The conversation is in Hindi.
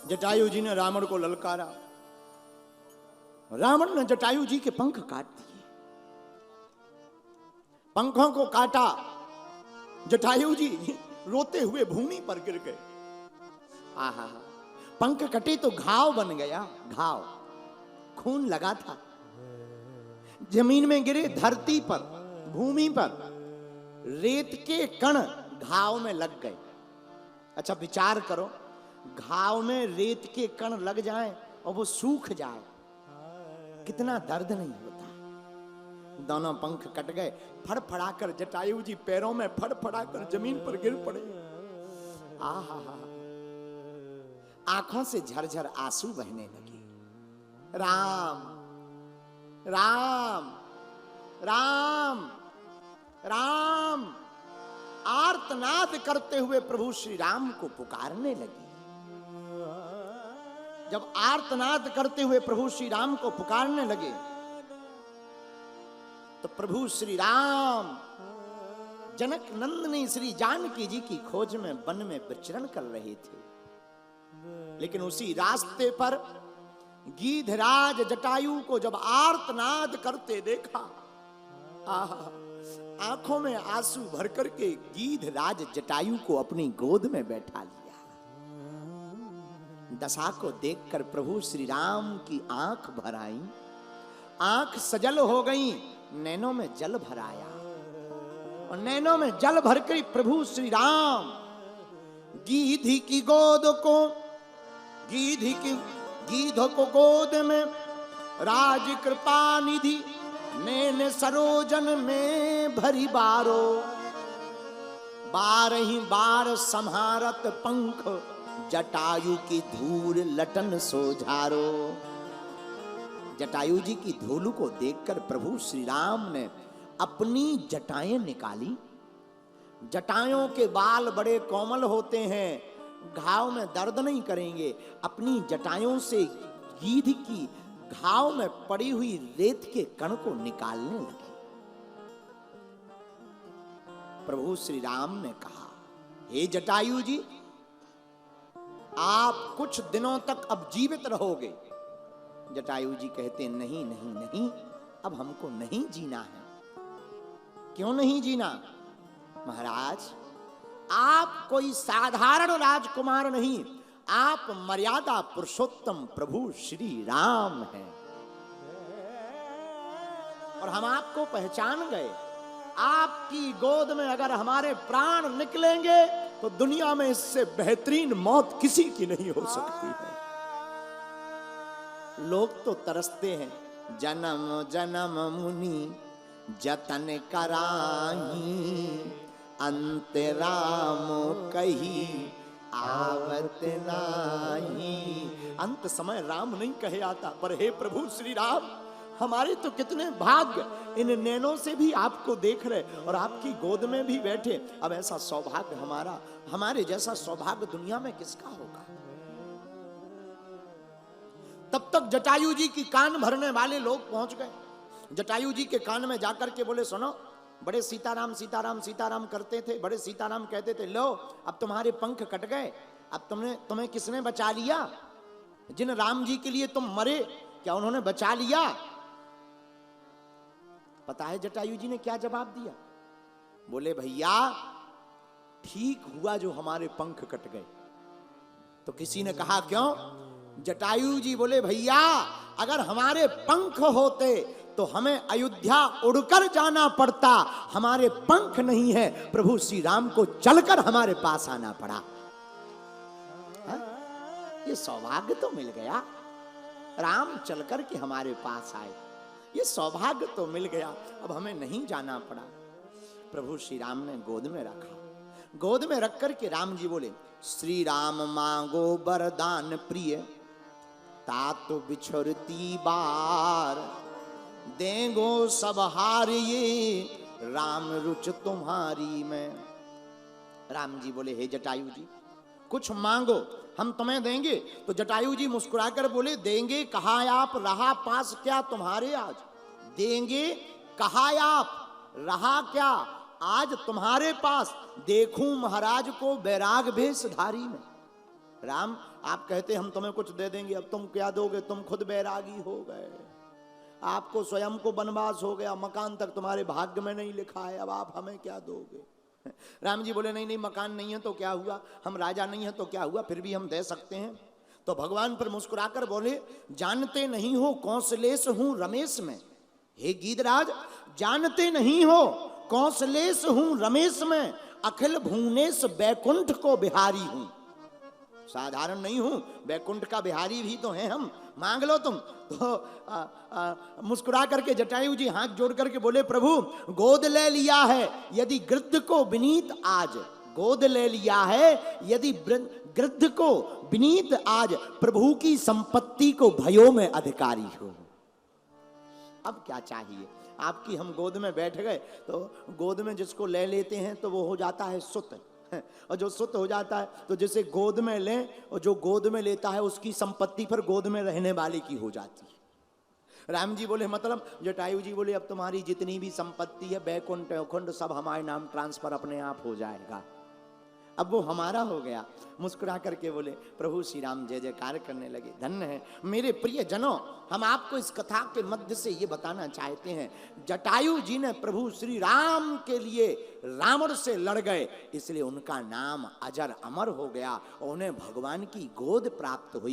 जटायु जी ने रावण को ललकारा। रावण ने जटायु जी के पंख काट दिए। पंखों को काटा, जटायु जी रोते हुए भूमि पर गिर गए। आहा, पंख कटे तो घाव बन गया, घाव, खून लगा था। जमीन में गिरे, धरती पर, भूमि पर रेत के कण घाव में लग गए। अच्छा विचार करो, घाव में रेत के कण लग जाएं और वो सूख जाए, कितना दर्द नहीं होता। दोनों पंख कट गए। फड़फड़ाकर जटायु जी पैरों में फड़फड़ाकर जमीन पर गिर पड़े। आहा, आंखों से झरझर आंसू बहने लगे। राम राम राम राम आर्तनाद करते हुए प्रभु श्री राम को पुकारने लगी। जब आर्तनाद करते हुए प्रभु श्री राम को पुकारने लगे तो प्रभु श्री राम जनक नंदनी श्री जानकी जी की खोज में वन में विचरण कर रहे थे। लेकिन उसी रास्ते पर गीधराज जटायु को जब आर्तनाद करते देखा, आंखों में आंसू भर करके गीधराज जटायु को अपनी गोद में बैठा लिया। दशा को देखकर प्रभु श्री राम की आंख भर आई, आंख सजल हो गई, नैनों में जल भर आया। और नैनों में जल भरकर प्रभु श्री राम गीधी की गोद को, गीध को गोद में राज कृपा निधि नैन सरोजन में भरी बारो, बारही बार संहारत पंख जटायु की धूल लटन सोझारो। जटायु जी की धूल को देखकर प्रभु श्री राम ने अपनी जटाएं निकाली। जटाओं के बाल बड़े कोमल होते हैं, घाव में दर्द नहीं करेंगे। अपनी जटाओं से गीध की घाव में पड़ी हुई रेत के कण को निकालने लगे। प्रभु श्री राम ने कहा, हे जटायु जी, आप कुछ दिनों तक अब जीवित रहोगे। जटायु जी कहते, नहीं नहीं नहीं, अब हमको नहीं जीना है। क्यों नहीं जीना? महाराज, आप कोई साधारण राजकुमार नहीं, आप मर्यादा पुरुषोत्तम प्रभु श्री राम हैं और हम आपको पहचान गए। आपकी गोद में अगर हमारे प्राण निकलेंगे तो दुनिया में इससे बेहतरीन मौत किसी की नहीं हो सकती है। लोग तो तरसते हैं, जन्म जन्म मुनि जतन कराही, अंत राम कही आवत नाही। अंत समय राम नहीं कहे आता, पर हे प्रभु श्री राम, हमारे तो कितने भाग्य, इन नैनों से भी आपको देख रहे और आपकी गोद में भी बैठे। अब ऐसा सौभाग्य हमारा, हमारे जैसा सौभाग्य दुनिया में किसका होगा? तब तक जटायु जी की कान भरने वाले लोग पहुंच गए। जटायु जी के कान में जाकर के बोले, सुनो, बड़े सीताराम सीताराम सीताराम करते थे, बड़े सीताराम कहते थे, लो अब तुम्हारे पंख कट गए, अब तुम्हें किसने बचा लिया? जिन राम जी के लिए तुम मरे, क्या उन्होंने बचा लिया? पता है जटायु जी ने क्या जवाब दिया? बोले, भैया ठीक हुआ जो हमारे पंख कट गए। तो किसी ने कहा, क्यों? जटायु जी बोले, भैया अगर हमारे पंख होते तो हमें अयोध्या उड़कर जाना पड़ता, हमारे पंख नहीं है, प्रभु श्री राम को चलकर हमारे पास आना पड़ा। हा? ये सौभाग्य तो मिल गया, राम चलकर के हमारे पास आए, ये सौभाग्य तो मिल गया, अब हमें नहीं जाना पड़ा। प्रभु श्री राम ने गोद में रखा। गोद में रख कर के राम जी बोले, श्री राम मांगो वरदान प्रिय, तात बिछुरती बार, देंगो सब हार ये राम रुच तुम्हारी में। राम जी बोले, हे जटायु जी, कुछ मांगो हम तुम्हें देंगे। तो जटायु जी मुस्कुराकर बोले, देंगे कहा आप, रहा पास क्या तुम्हारे? आज देंगे कहा आप, रहा क्या आज तुम्हारे पास? देखूं महाराज को बैराग भेषधारी में। राम, आप कहते हम तुम्हें कुछ दे देंगे, अब तुम क्या दोगे? तुम खुद बैरागी हो गए, आपको स्वयं को वनवास हो गया, मकान तक तुम्हारे भाग्य में नहीं लिखा है, अब आप हमें क्या दोगे? राम जी बोले नहीं नहीं, मकान नहीं है तो क्या हुआ, हम राजा नहीं है तो क्या हुआ, फिर भी हम दे सकते हैं। तो भगवान पर मुस्कुराकर बोले, जानते नहीं हो कौशलेश हूं रमेश में। हे गीधराज, जानते नहीं हो कौशलेश हूं रमेश में, अखिल भुवनेश बैकुंठ को बिहारी हूं। साधारण नहीं हूं, बैकुंठ का बिहारी भी तो हैं हम, मांग लो तुम। तो मुस्कुरा करके जटायु जी हाथ जोड़ करके बोले, प्रभु गोद ले लिया है यदि गृद्ध को विनीत आज, गोद ले लिया है यदि गृद्ध को विनीत आज, प्रभु की संपत्ति को भयो में अधिकारी हो। अब क्या चाहिए? आपकी हम गोद में बैठ गए तो गोद में जिसको ले लेते हैं तो वो हो जाता है सुत, और जो सुत हो जाता है तो जिसे गोद में लें, और जो गोद में लेता है उसकी संपत्ति पर गोद में रहने वाले की हो जाती है। राम जी बोले मतलब? जटायु जी बोले अब तुम्हारी जितनी भी संपत्ति है, बैकुंठ उकुंठ सब हमारे नाम ट्रांसफर अपने आप हो जाएगा, अब वो हमारा हो गया। मुस्कुरा करके बोले, प्रभु श्री राम जय जयकार करने लगे। धन्य है मेरे प्रिय जनों, हम आपको इस कथा के मध्य से ये बताना चाहते हैं, जटायु जी ने प्रभु श्री राम के लिए रावण से लड़ गए, इसलिए उनका नाम अजर अमर हो गया और उन्हें भगवान की गोद प्राप्त हुई।